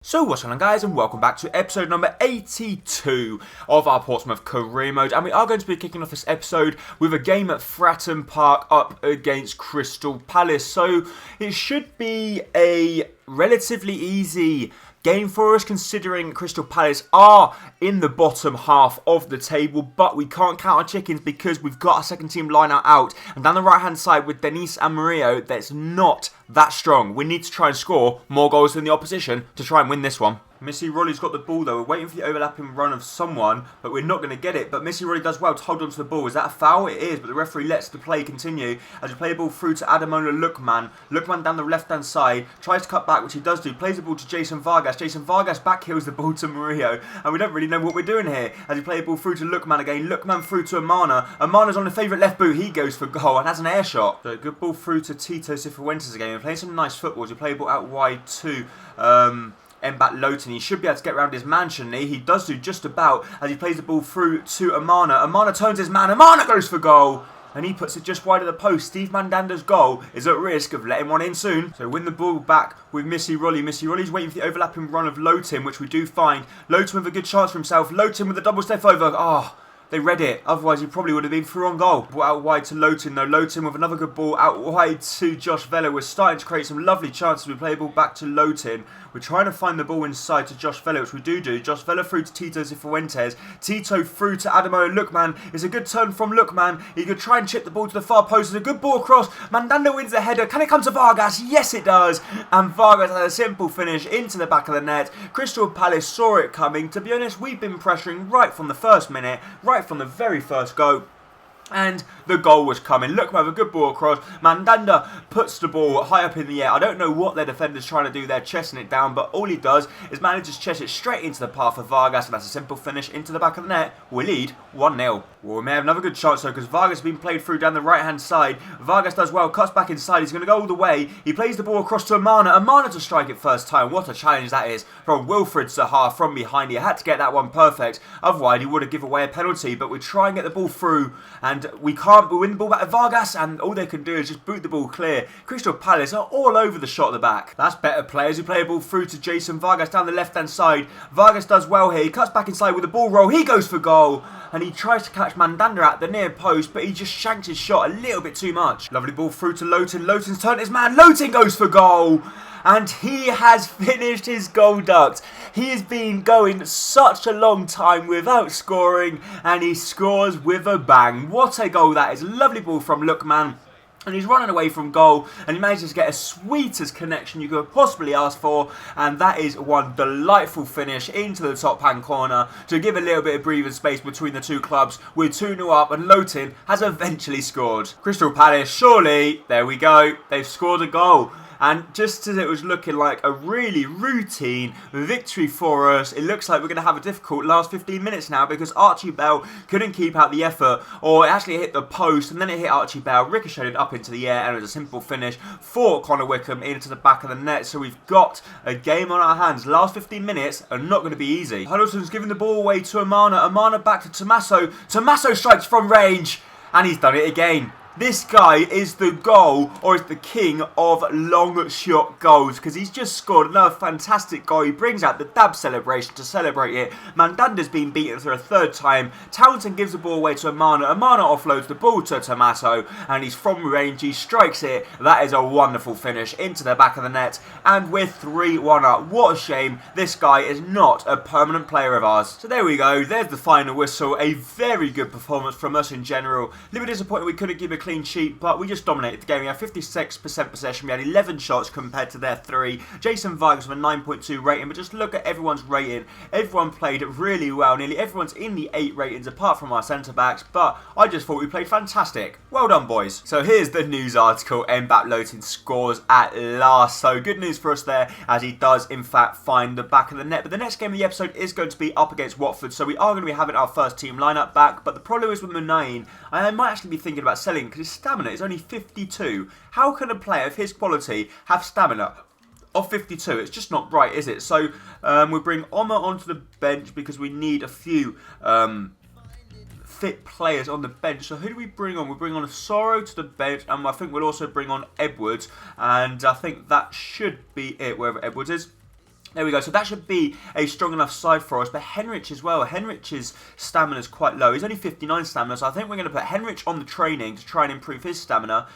So what's going on, guys, and welcome back to episode number 82 of our Portsmouth career mode, and we are going to be kicking off this episode with a game at Fratton Park up against Crystal Palace. So it should be a relatively easy game for us, considering Crystal Palace are in the bottom half of the table, but we can't count our chickens because we've got our second team line out, and down the right hand side with Denise and Mario, that's not that strong. We need to try and score more goals than the opposition to try and win this one. Missy Rolly's got the ball though. We're waiting for the overlapping run of someone, but we're not going to get it. But Missy Rolly does well to hold on to the ball. Is that a foul? It is, but the referee lets the play continue as we play the ball through to Adamola Lookman. Lookman down the left-hand side, tries to cut back, which he does do. Plays the ball to Jason Vargas. Jason Vargas backheels the ball to Murillo, and we don't really know what we're doing here as we play the ball through to Lookman again. Lookman through to Amana. Amana's on the favourite left boot. He goes for goal and has an air shot. So good ball through to Tito Cifuentes again. We're playing some nice football as we play the ball out wide to Mbat Lowton. He should be able to get around his man, shouldn't he? He does do just about as he plays the ball through to Amana. Amana turns his man. Amana goes for goal, and he puts it just wide of the post. Steve Mandanda's goal is at risk of letting one in soon. So win the ball back with Missy Rolly. Missy Rolly's waiting for the overlapping run of Lowton, which we do find. Lowton with a good chance for himself. Lowton with a double step over. They read it, otherwise he probably would have been through on goal. Ball out wide to Lowton though. Lowton with another good ball out wide to Josh Vella. We're starting to create some lovely chances. We play the ball back to Lowton. We're trying to find the ball inside to Josh Vella, which we do. Josh Vella through to Tito Cifuentes. Tito through to Adamola Lookman. It's a good turn from Lookman. He could try and chip the ball to the far post. It's a good ball across. Mandanda wins the header. Can it come to Vargas? Yes, it does. And Vargas has a simple finish into the back of the net. Crystal Palace saw it coming. To be honest, we've been pressuring right from the first minute, right from the very first go. And the goal was coming. Lookman with a good ball across. Mandanda puts the ball high up in the air. I don't know what their defender's trying to do there, chesting it down, but all he does is manages to chest it straight into the path of Vargas, and that's a simple finish into the back of the net. We lead 1-0. Well, we may have another good chance though, because Vargas has been played through down the right hand side. Vargas does well, cuts back inside. He's going to go all the way. He plays the ball across to Amana. Amana to strike it first time. What a challenge that is from Wilfred Zaha from behind. He had to get that one perfect, otherwise he would have given away a penalty. But we try and get the ball through, and we can't. We win the ball back to Vargas, and all they can do is just boot the ball clear. Crystal Palace are all over the shot at the back. That's better play as we play the ball through to Jason Vargas down the left hand side. Vargas does well here. He cuts back inside with the ball roll. He goes for goal, and he tries to catch Mandanda at the near post, but he just shanks his shot a little bit too much. Lovely ball through to Lowton. Lowton's turned his man. Lowton goes for goal, and he has finished his goal duct. He has been going such a long time without scoring, and he scores with a bang. What a goal that is. Lovely ball from Lookman. And he's running away from goal, and he manages to get as sweetest connection you could possibly ask for, and that is one delightful finish into the top hand corner to give a little bit of breathing space between the two clubs. We're 2-0 up, and Lowton has eventually scored. Crystal Palace, surely, there we go, they've scored a goal. And just as it was looking like a really routine victory for us, it looks like we're going to have a difficult last 15 minutes now, because Archie Bell couldn't keep out the effort, or it actually hit the post and then it hit Archie Bell, ricocheted up into the air, and it was a simple finish for Connor Wickham into the back of the net. So we've got a game on our hands. Last 15 minutes are not going to be easy. Huddleston's giving the ball away to Amana. Amana back to Tommaso. Tommaso strikes from range, and he's done it again. This guy is the goal, or is the king of long shot goals, because he's just scored another fantastic goal. He brings out the dab celebration to celebrate it. Mandanda's been beaten for a third time. Townsend gives the ball away to Amana. Amana offloads the ball to Tommaso, and he's from range. He strikes it. That is a wonderful finish into the back of the net, and we're 3-1 up. What a shame. This guy is not a permanent player of ours. So there we go. There's the final whistle. A very good performance from us in general. A little bit disappointed we couldn't give a clean sheet, but we just dominated the game. We had 56% possession. We had 11 shots compared to their 3. Jason Vargas with a 9.2 rating, but just look at everyone's rating. Everyone played really well. Nearly everyone's in the 8 ratings apart from our centre-backs, but I just thought we played fantastic. Well done, boys. So here's the news article. Mbat Lowton scores at last. So good news for us there, as he does in fact find the back of the net. But the next game of the episode is going to be up against Watford, so we are going to be having our first team lineup back. But the problem is with Munayin, I might actually be thinking about selling, because his stamina is only 52. How can a player of his quality have stamina of 52? It's just not right, is it? So we bring Omer onto the bench because we need a few fit players on the bench. So who do we bring on? We bring on Sorrow to the bench, and I think we'll also bring on Edwards, and I think that should be it, wherever Edwards is. There we go. So that should be a strong enough side for us. But Henrich as well. Henrich's stamina is quite low. He's only 59 stamina. So I think we're going to put Henrich on the training to try and improve his stamina.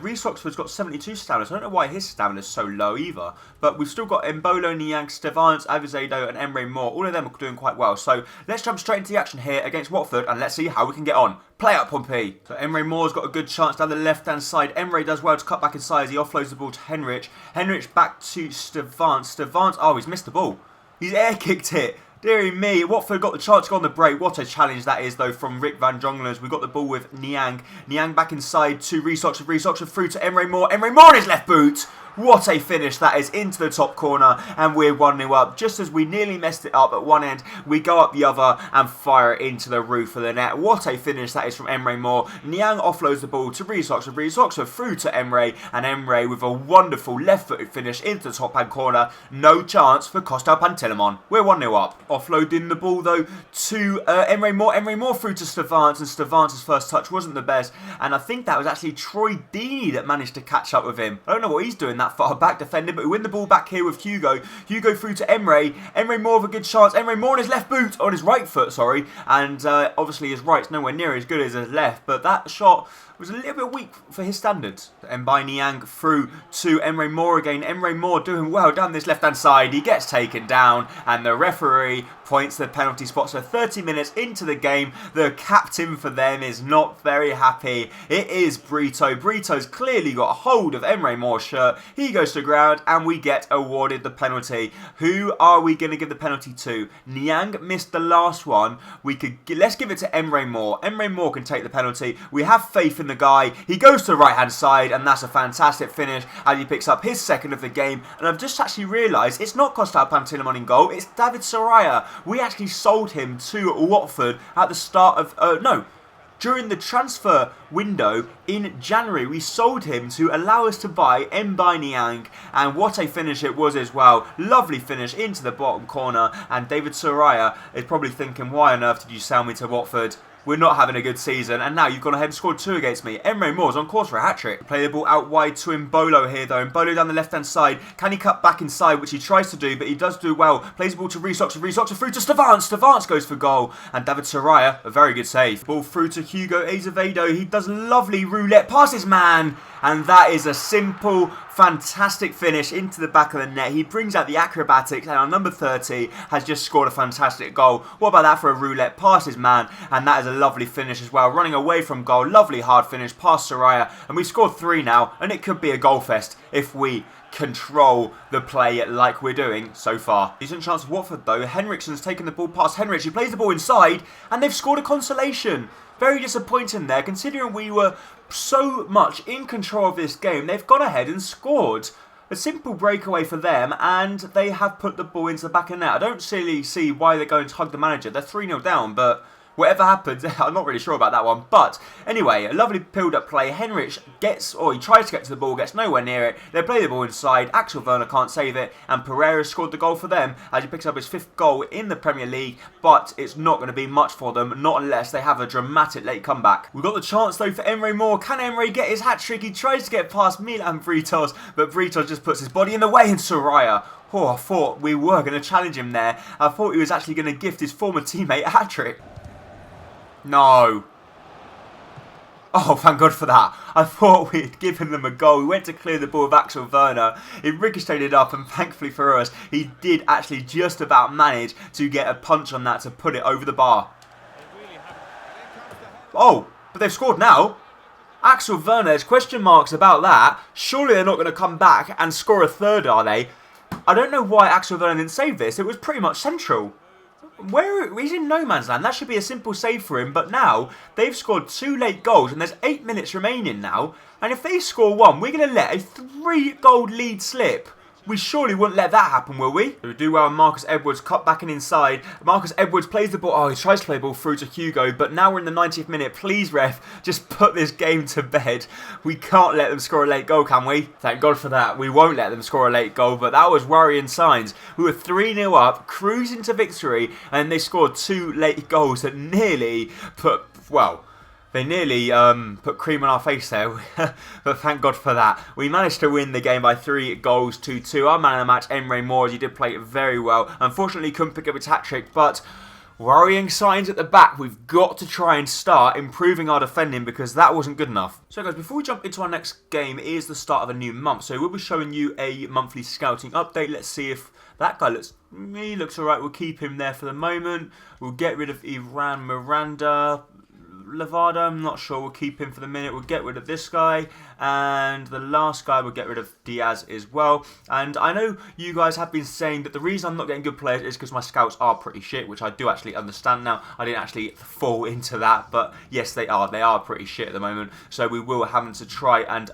Reece Oxford's got 72 stamina. So I don't know why his stamina is so low either. But we've still got Mbolo, Niang, Stevans, Avizedo and Emre Moore. All of them are doing quite well. So let's jump straight into the action here against Watford. And let's see how we can get on. Play up, Pompey. So Emre Moore's got a good chance down the left-hand side. Emre does well to cut back inside as he offloads the ball to Henrich. Henrich back to Stevans. Stevans, oh, he's missed the ball. He's air-kicked it. Deary me, Watford got the chance to go on the break. What a challenge that is, though, from Rick Van Jonglers. We got the ball with Niang. Niang back inside to Reece Oxford. Reece Oxford through to Emre Moore. Emre Moore on his left boot. What a finish that is into the top corner, and we're 1-0 up. Just as we nearly messed it up at one end, we go up the other and fire it into the roof of the net. What a finish that is from Emre Moore. Niang offloads the ball to Reece Oxford. Reece Oxford through to Emre, and Emre with a wonderful left-footed finish into the top-hand corner. No chance for Costa Pantilimon. We're 1-0 up. Offloading the ball, though, to Emre Moore. Emre Moore through to Stevans, and Stevans' first touch wasn't the best, and I think that was actually Troy Deeney that managed to catch up with him. I don't know what he's doing that far back defending, but we win the ball back here with Hugo. Hugo through to Emre. Emre Moore with a good chance. Emre Moore on his left boot, on his right foot, sorry. And obviously his right's nowhere near as good as his left, but that shot was a little bit weak for his standards. Mbai Niang through to Emre Moore again. Emre Moore doing well down this left-hand side. He gets taken down, and the referee points the penalty spot. So 30 minutes into the game, the captain for them is not very happy. It is Brito. Brito's clearly got a hold of Emre Moore's shirt. He goes to ground, and we get awarded the penalty. Who are we going to give the penalty to? Niang missed the last one. Let's give it to Emre Moore. Emre Moore can take the penalty. We have faith in the guy. He goes to the right-hand side, and that's a fantastic finish as he picks up his second of the game. And I've just actually realised it's not Costa Pantilimon in goal. It's David Soraya. We actually sold him to Watford at the start of... during the transfer window in January. We sold him to allow us to buy Mbai Niang, and what a finish it was as well. Lovely finish into the bottom corner, and David Soraya is probably thinking, why on earth did you sell me to Watford? We're not having a good season, and now you've gone ahead and scored 2 against me. Emre Moore's on course for a hat-trick. Play the ball out wide to Mbolo here, though. Mbolo down the left-hand side. Can he cut back inside, which he tries to do, but he does do well. Plays the ball to Reece Oxford. Reece Oxford through to Stevans. Stevans goes for goal, and David Soraya, a very good save. Ball through to Hugo Azevedo. He does lovely roulette past his man, and that is a simple, fantastic finish into the back of the net. He brings out the acrobatics, and our number 30 has just scored a fantastic goal. What about that for a roulette past his man? And that is a lovely finish as well. Running away from goal, lovely hard finish past Soraya, and we've scored 3 now, and it could be a goal fest if we control the play like we're doing so far. Decent chance of Watford though. Henriksen's taken the ball past Henrich. He plays the ball inside, and they've scored a consolation. Very disappointing there, considering we were so much in control of this game. They've gone ahead and scored. A simple breakaway for them, and they have put the ball into the back of the net. I don't really see why they're going to hug the manager. They're 3-0 down, but whatever happens, I'm not really sure about that one. But anyway, a lovely build-up play. Henrich he tries to get to the ball, gets nowhere near it. They play the ball inside. Axel Werner can't save it, and Pereira scored the goal for them as he picks up his 5th goal in the Premier League. But it's not going to be much for them, not unless they have a dramatic late comeback. We've got the chance though for Emre Moore. Can Emre get his hat-trick? He tries to get past Milan Britos, but Britos just puts his body in the way, and Soraya. Oh, I thought we were going to challenge him there. I thought he was actually going to gift his former teammate a hat-trick. No. Oh, thank God for that. I thought we'd given them a goal. We went to clear the ball with Axel Werner. It ricocheted up, and thankfully for us, he did actually just about manage to get a punch on that to put it over the bar. Oh, but they've scored now. Axel Werner, there's question marks about that. Surely they're not going to come back and score a third, are they? I don't know why Axel Werner didn't save this. It was pretty much central. He's in no man's land. That should be a simple save for him. But now they've scored 2 late goals, and there's 8 minutes remaining now. And if they score 1, we're going to let a 3-goal lead slip. We surely wouldn't let that happen, will we? We do well. Marcus Edwards cut back and inside. Marcus Edwards plays the ball. Oh, he tries to play the ball through to Hugo. But now we're in the 90th minute. Please, ref, just put this game to bed. We can't let them score a late goal, can we? Thank God for that. We won't let them score a late goal. But that was worrying signs. We were 3-0 up, cruising to victory. And they scored 2 late goals that nearly put, well, They nearly put cream on our face there, but thank God for that. We managed to win the game by 3 goals to 2. Our man of the match, Emre Moore, he did play it very well. Unfortunately, couldn't pick up a hat-trick, but worrying signs at the back. We've got to try and start improving our defending because that wasn't good enough. So guys, before we jump into our next game, it is the start of a new month. So we'll be showing you a monthly scouting update. Let's see if that guy looks alright. We'll keep him there for the moment. We'll get rid of Iran Miranda. Levada, I'm not sure, we'll keep him for the minute. We'll get rid of this guy, and the last guy we'll get rid of Diaz as well. And I know you guys have been saying that the reason I'm not getting good players is because my scouts are pretty shit, which I do actually understand now. I didn't actually fall into that, but yes, they are pretty shit at the moment, so we will have to try and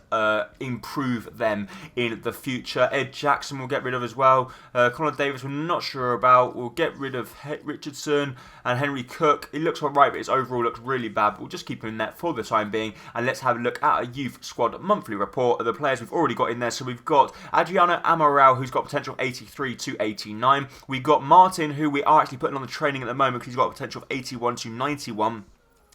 improve them in the future. Ed Jackson we'll get rid of as well. Conor Davis we're not sure about. We'll get rid of Richardson and Henry Cook. He looks alright, but his overall looks really bad. But we'll just keep him in there for the time being, and let's have a look at a youth squad monthly report of the players we've already got in there. So we've got Adriano Amaral, who's got potential of 83 to 89. We've got Martin, who we are actually putting on the training at the moment because he's got a potential of 81 to 91.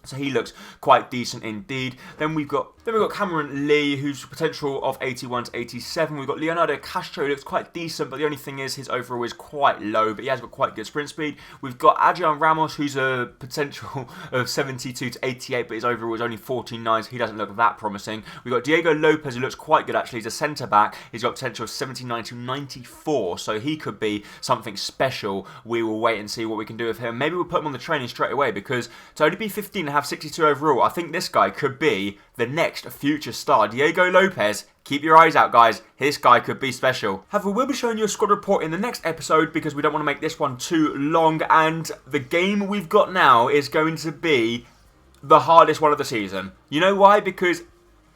So he looks quite decent indeed. Then we've got Cameron Lee, who's potential of 81 to 87. We've got Leonardo Castro, who looks quite decent, but the only thing is his overall is quite low, but he has got quite good sprint speed. We've got Adrian Ramos, who's a potential of 72 to 88, but his overall is only 49, so he doesn't look that promising. We've got Diego Lopez, who looks quite good actually. He's a centre-back. He's got potential of 79 to 94, so he could be something special. We will wait and see what we can do with him. Maybe we'll put him on the training straight away, because to only be 15 and have 62 overall, I think this guy could be the next future star. Diego Lopez, keep your eyes out, guys. This guy could be special. However, we'll be showing you a squad report in the next episode because we don't want to make this one too long, and the game we've got now is going to be the hardest one of the season. You know why? Because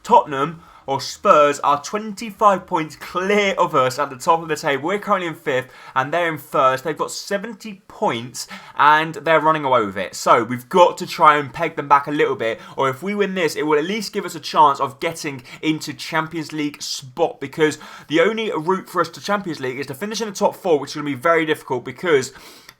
Tottenham or Spurs are 25 points clear of us at the top of the table. We're currently in 5th and they're in 1st. They've got 70 points and they're running away with it. So we've got to try and peg them back a little bit, or if we win this, it will at least give us a chance of getting into Champions League spot, because the only route for us to Champions League is to finish in the top 4, which is going to be very difficult because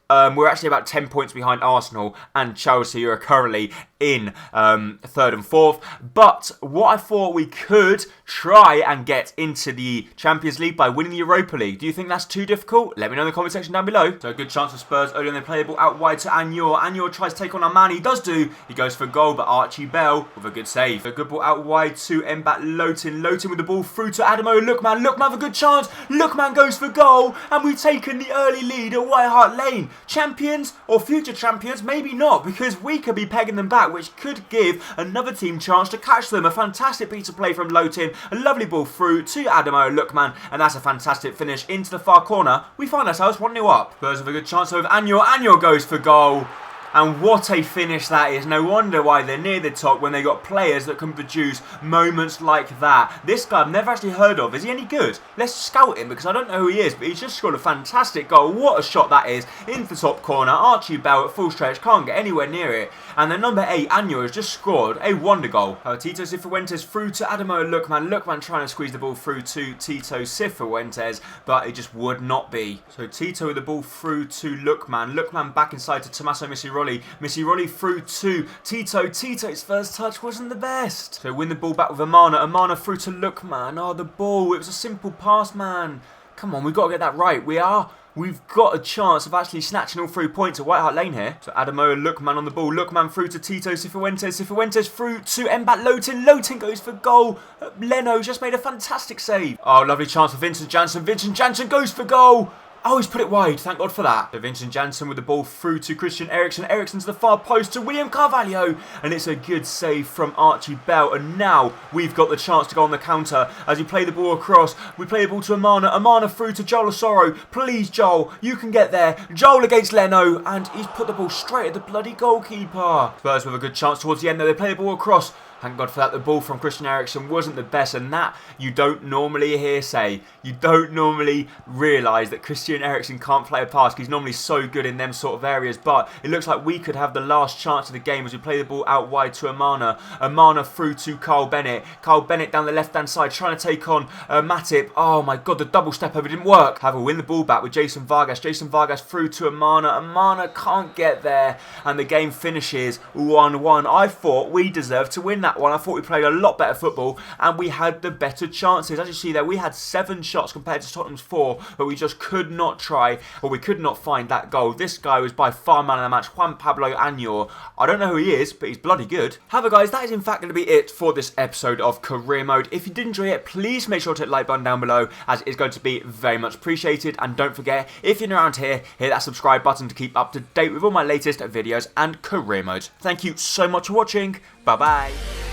we're actually about 10 points behind Arsenal and Chelsea, who are currently in 3rd and 4th. But what I thought, we could try and get into the Champions League by winning the Europa League. Do you think that's too difficult? Let me know in the comment section down below. So a good chance for Spurs early on. They play the ball out wide to Anyor. Anyor tries to take on our man. He does do. He goes for goal, but Archie Bell with a good save. A good ball out wide to Mbat Lotin. Lotin with the ball through to Adamo Lookman. Lookman with a good chance. Lookman goes for goal, and we've taken the early lead at White Hart Lane. Champions or future champions? Maybe not, because we could be pegging them back, which could give another team chance to catch them. A fantastic piece of play from Lotin, a lovely ball through to Adamo Lookman, and that's a fantastic finish into the far corner. We find ourselves 1-0 up. Spurs have a good chance with Anyor. Anyor goes for goal. And what a finish that is. No wonder why they're near the top when they got players that can produce moments like that. This guy I've never actually heard of. Is he any good? Let's scout him because I don't know who he is, but he's just scored a fantastic goal. What a shot that is. Into the top corner. Archie Bell at full stretch. Can't get anywhere near it. And then number 8, Anyor, has just scored a wonder goal. Tito Cifuentes through to Adamo Lookman. Lookman trying to squeeze the ball through to Tito Cifuentes, but it just would not be. So Tito with the ball through to Lookman. Lookman back inside to Tommaso Missiroli. Missiroli through to Tito. Tito's first touch wasn't the best. So win the ball back with Amana. Amana through to Lookman. Oh, the ball. It was a simple pass, man. Come on, we've got to get that right. We've got a chance of actually snatching all 3 points at White Hart Lane here. So Adamo Lookman on the ball. Lookman through to Tito Cifuentes. Cifuentes through to Mbat Lotin. Lotin goes for goal. Leno just made a fantastic save. Oh, lovely chance for Vincent Janssen. Vincent Janssen goes for goal. Oh, he's put it wide. Thank God for that. So Vincent Janssen with the ball through to Christian Eriksen. Eriksen to the far post to William Carvalho. And it's a good save from Archie Bell. And now we've got the chance to go on the counter as we play the ball across. We play the ball to Amana. Amana through to Joel Osoro. Please, Joel, you can get there. Joel against Leno. And he's put the ball straight at the bloody goalkeeper. Spurs with a good chance towards the end there. They play the ball across. Thank God for that. The ball from Christian Eriksen wasn't the best, and that you don't normally hear say. You don't normally realise that Christian Eriksen can't play a pass because he's normally so good in them sort of areas, but it looks like we could have the last chance of the game as we play the ball out wide to Amana. Amana through to Carl Bennett. Carl Bennett down the left-hand side trying to take on Matip. Oh my God, the double step over didn't work. Have a win the ball back with Jason Vargas. Jason Vargas through to Amana. Amana can't get there, and the game finishes 1-1. I thought we deserved to win that one. I thought we played a lot better football and we had the better chances. As you see there, we had 7 shots compared to Tottenham's 4, but we just could not try, or we could not find that goal. This guy was by far man of the match, Juan Pablo Añor. I don't know who he is, but he's bloody good. However, guys, that is in fact going to be it for this episode of Career Mode. If you did enjoy it, please make sure to hit the like button down below, as it's going to be very much appreciated. And don't forget, if you're new around here, hit that subscribe button to keep up to date with all my latest videos and Career Mode. Thank you so much for watching. Bye bye.